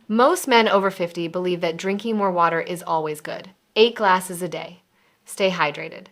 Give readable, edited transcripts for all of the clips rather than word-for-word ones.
Most men over 50 believe that drinking more water is always good. 8 glasses a day. Stay hydrated.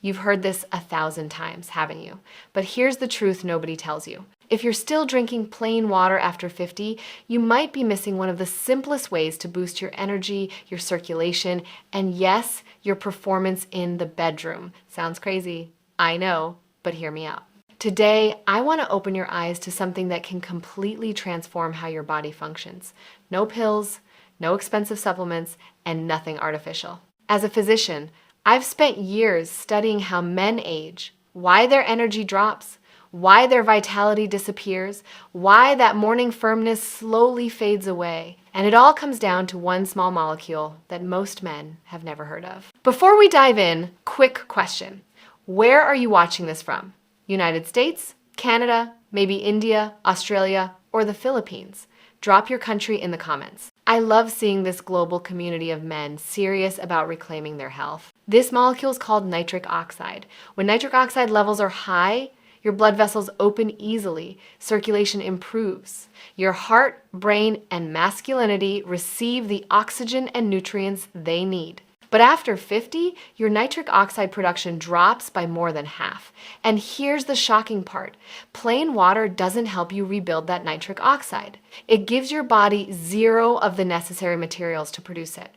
You've heard this 1,000 times, haven't you? But here's the truth nobody tells you. If you're still drinking plain water after 50, you might be missing one of the simplest ways to boost your energy, your circulation, and yes, your performance in the bedroom. Sounds crazy, I know, but hear me out. Today, I want to open your eyes to something that can completely transform how your body functions. No pills, no expensive supplements, and nothing artificial. As a physician, I've spent years studying how men age, why their energy drops, why their vitality disappears, why that morning firmness slowly fades away. And it all comes down to one small molecule that most men have never heard of. Before we dive in, quick question. Where are you watching this from? United States, Canada, maybe India, Australia, or the Philippines? Drop your country in the comments. I love seeing this global community of men serious about reclaiming their health. This molecule is called nitric oxide. When nitric oxide levels are high, your blood vessels open easily, circulation improves. Your heart, brain, and masculinity receive the oxygen and nutrients they need. But after 50, your nitric oxide production drops by more than half. And here's the shocking part. Plain water doesn't help you rebuild that nitric oxide. It gives your body 0 of the necessary materials to produce it.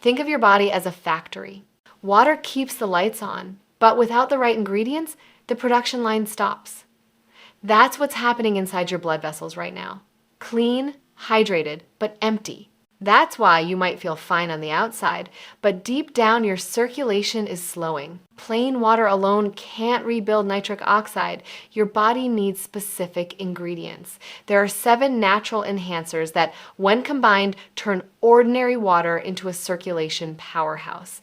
Think of your body as a factory. Water keeps the lights on, but without the right ingredients, the production line stops. That's what's happening inside your blood vessels right now. Clean, hydrated, but empty. That's why you might feel fine on the outside, but deep down your circulation is slowing. Plain water alone can't rebuild nitric oxide. Your body needs specific ingredients. There are 7 natural enhancers that, when combined, turn ordinary water into a circulation powerhouse.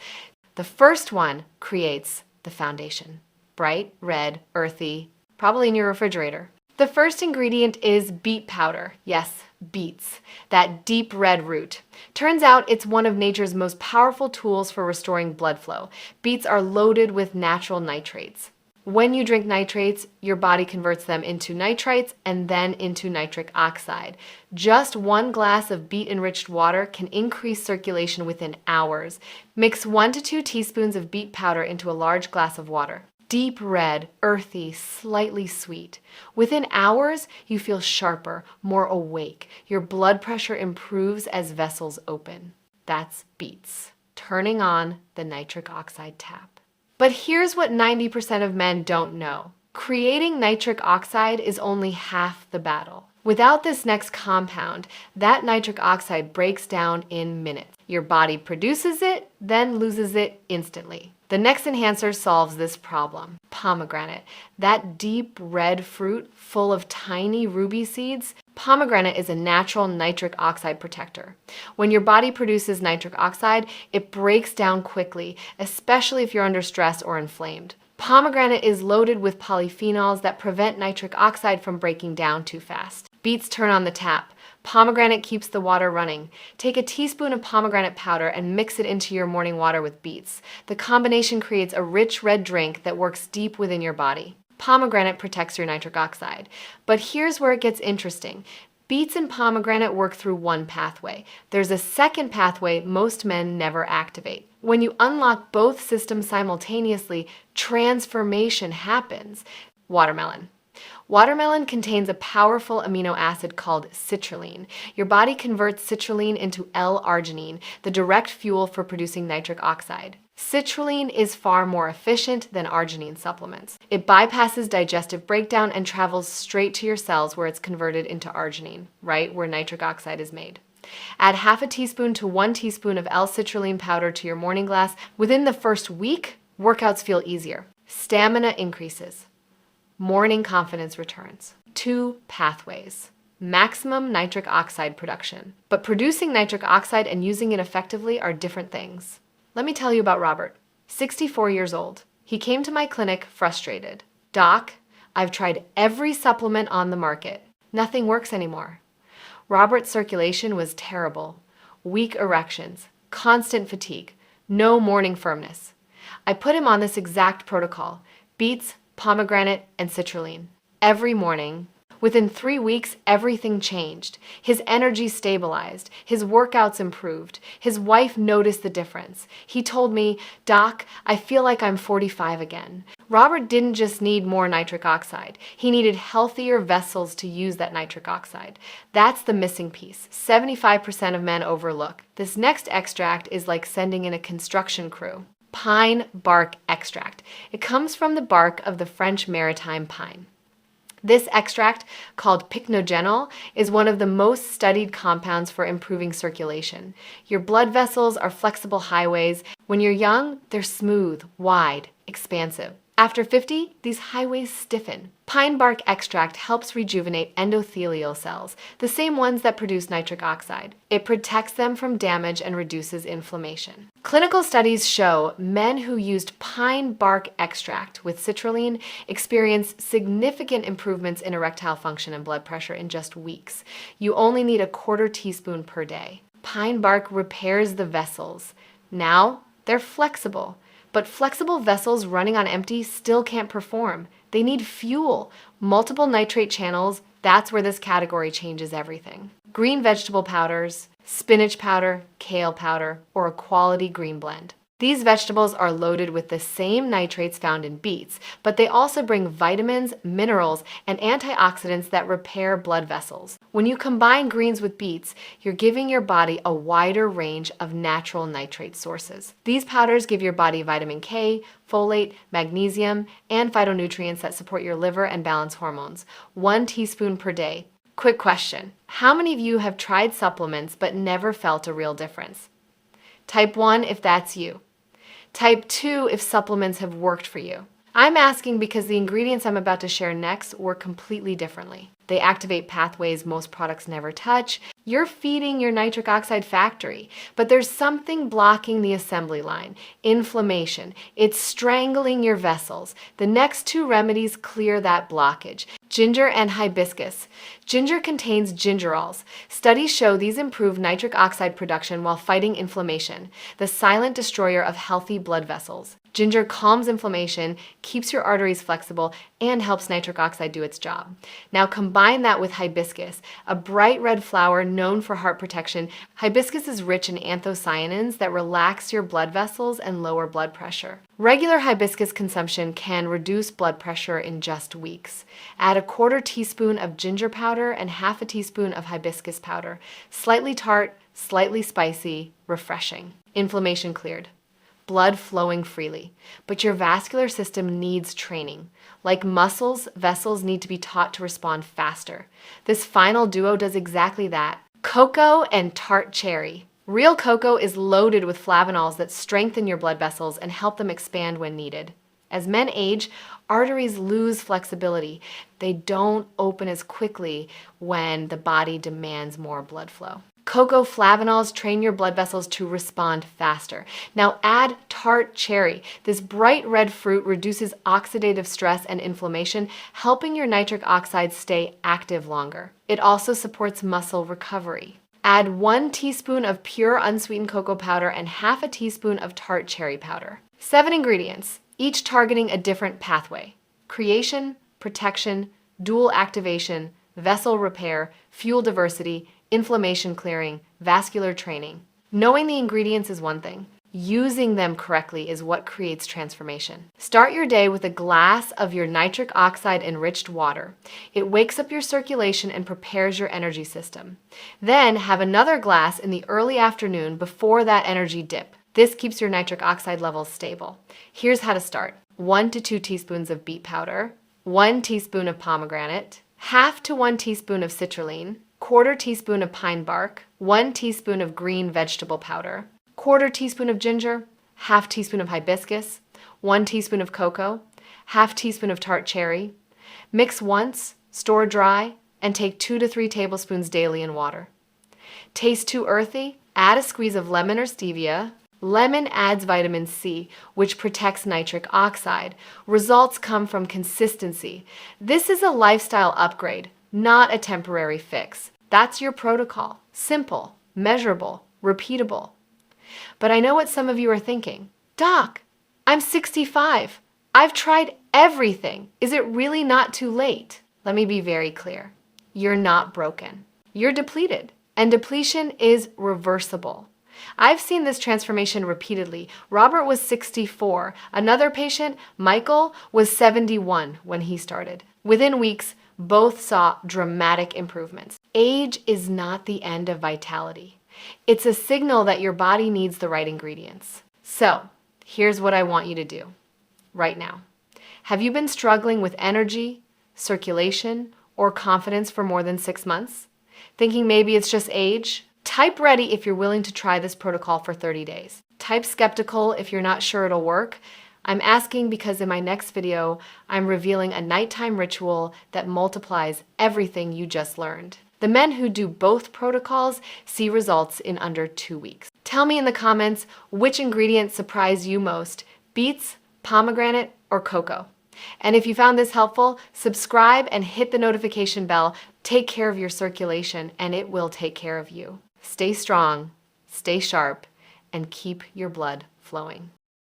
The first one creates the foundation. Bright, red, earthy, probably in your refrigerator. The first ingredient is beet powder. Yes, beets, that deep red root. Turns out it's one of nature's most powerful tools for restoring blood flow. Beets are loaded with natural nitrates. When you drink nitrates, your body converts them into nitrites and then into nitric oxide. Just 1 glass of beet-enriched water can increase circulation within hours. Mix 1 to 2 teaspoons of beet powder into a large glass of water. Deep red, earthy, slightly sweet. Within hours, you feel sharper, more awake. Your blood pressure improves as vessels open. That's beets. Turning on the nitric oxide tap. But here's what 90% of men don't know. Creating nitric oxide is only half the battle. Without this next compound, that nitric oxide breaks down in minutes. Your body produces it, then loses it instantly. The next enhancer solves this problem. Pomegranate, that deep red fruit full of tiny ruby seeds. Pomegranate is a natural nitric oxide protector. When your body produces nitric oxide, it breaks down quickly, especially if you're under stress or inflamed. Pomegranate is loaded with polyphenols that prevent nitric oxide from breaking down too fast. Beets turn on the tap. Pomegranate keeps the water running. Take a teaspoon of pomegranate powder and mix it into your morning water with beets. The combination creates a rich red drink that works deep within your body. Pomegranate protects your nitric oxide. But here's where it gets interesting. Beets and pomegranate work through one pathway. There's a second pathway most men never activate. When you unlock both systems simultaneously, transformation happens. Watermelon. Watermelon contains a powerful amino acid called citrulline. Your body converts citrulline into L-arginine, the direct fuel for producing nitric oxide. Citrulline is far more efficient than arginine supplements. It bypasses digestive breakdown and travels straight to your cells where it's converted into arginine, right where nitric oxide is made. Add half a teaspoon to 1 teaspoon of L-citrulline powder to your morning glass. Within the first week, workouts feel easier. Stamina increases. Morning confidence returns. 2 pathways. Maximum nitric oxide production. But producing nitric oxide and using it effectively are different things. Let me tell you about Robert, 64 years old. He came to my clinic frustrated. Doc, I've tried every supplement on the market. Nothing works anymore. Robert's circulation was terrible. Weak erections, constant fatigue, no morning firmness. I put him on this exact protocol: beets, pomegranate, and citrulline. Every morning, Within 3 weeks, everything changed. His energy stabilized. His workouts improved. His wife noticed the difference. He told me, "Doc, I feel like I'm 45 again." Robert didn't just need more nitric oxide. He needed healthier vessels to use that nitric oxide. That's the missing piece 75% of men overlook. This next extract is like sending in a construction crew. Pine bark extract. It comes from the bark of the French maritime pine. This extract, called pycnogenol, is one of the most studied compounds for improving circulation. Your blood vessels are flexible highways. When you're young, they're smooth, wide, expansive. After 50, these highways stiffen. Pine bark extract helps rejuvenate endothelial cells, the same ones that produce nitric oxide. It protects them from damage and reduces inflammation. Clinical studies show men who used pine bark extract with citrulline experienced significant improvements in erectile function and blood pressure in just weeks. You only need a quarter teaspoon per day. Pine bark repairs the vessels. Now, they're flexible. But flexible vessels running on empty still can't perform. They need fuel. Multiple nitrate channels, that's where this category changes everything. Green vegetable powders, spinach powder, kale powder, or a quality green blend. These vegetables are loaded with the same nitrates found in beets, but they also bring vitamins, minerals, and antioxidants that repair blood vessels. When you combine greens with beets, you're giving your body a wider range of natural nitrate sources. These powders give your body vitamin K, folate, magnesium, and phytonutrients that support your liver and balance hormones. 1 teaspoon per day. Quick question. How many of you have tried supplements but never felt a real difference? Type 1 if that's you. Type 2 if supplements have worked for you. I'm asking because the ingredients I'm about to share next work completely differently. They activate pathways most products never touch. You're feeding your nitric oxide factory, but there's something blocking the assembly line. Inflammation. It's strangling your vessels. The next 2 remedies clear that blockage. Ginger and hibiscus. Ginger contains gingerols. Studies show these improve nitric oxide production while fighting inflammation, the silent destroyer of healthy blood vessels. Ginger calms inflammation, keeps your arteries flexible, and helps nitric oxide do its job. Now combine that with hibiscus, a bright red flower known for heart protection. Hibiscus is rich in anthocyanins that relax your blood vessels and lower blood pressure. Regular hibiscus consumption can reduce blood pressure in just weeks. Add a quarter teaspoon of ginger powder and half a teaspoon of hibiscus powder. Slightly tart, slightly spicy, refreshing. Inflammation cleared. Blood flowing freely. But your vascular system needs training. Like muscles, vessels need to be taught to respond faster. This final duo does exactly that. Cocoa and Tart Cherry. Real cocoa is loaded with flavanols that strengthen your blood vessels and help them expand when needed. As men age, arteries lose flexibility. They don't open as quickly when the body demands more blood flow. Cocoa flavanols train your blood vessels to respond faster. Now add tart cherry. This bright red fruit reduces oxidative stress and inflammation, helping your nitric oxide stay active longer. It also supports muscle recovery. Add 1 teaspoon of pure unsweetened cocoa powder and half a teaspoon of tart cherry powder. 7 ingredients, each targeting a different pathway. Creation, protection, dual activation, vessel repair, fuel diversity, inflammation clearing, vascular training. Knowing the ingredients is one thing. Using them correctly is what creates transformation. Start your day with a glass of your nitric oxide enriched water. It wakes up your circulation and prepares your energy system. Then have another glass in the early afternoon before that energy dip. This keeps your nitric oxide levels stable. Here's how to start. 1 to 2 teaspoons of beet powder, 1 teaspoon of pomegranate, half to 1 teaspoon of citrulline, quarter teaspoon of pine bark, 1 teaspoon of green vegetable powder, quarter teaspoon of ginger, half teaspoon of hibiscus, 1 teaspoon of cocoa, half teaspoon of tart cherry. Mix once, store dry, and take 2 to 3 tablespoons daily in water. Taste too earthy? Add a squeeze of lemon or stevia. Lemon adds vitamin C, which protects nitric oxide. Results come from consistency. This is a lifestyle upgrade, not a temporary fix. That's your protocol. Simple, measurable, repeatable. But I know what some of you are thinking. Doc, I'm 65. I've tried everything. Is it really not too late? Let me be very clear. You're not broken. You're depleted, and depletion is reversible. I've seen this transformation repeatedly. Robert was 64. Another patient, Michael, was 71 when he started. Within weeks, both saw dramatic improvements. Age is not the end of vitality. It's a signal that your body needs the right ingredients. So, here's what I want you to do right now. Have you been struggling with energy, circulation, or confidence for more than 6 months? Thinking maybe it's just age? Type ready if you're willing to try this protocol for 30 days. Type skeptical if you're not sure it'll work. I'm asking because in my next video, I'm revealing a nighttime ritual that multiplies everything you just learned. The men who do both protocols see results in under 2 weeks. Tell me in the comments which ingredient surprised you most, beets, pomegranate, or cocoa. And if you found this helpful, subscribe and hit the notification bell. Take care of your circulation, and it will take care of you. Stay strong, stay sharp, and keep your blood flowing.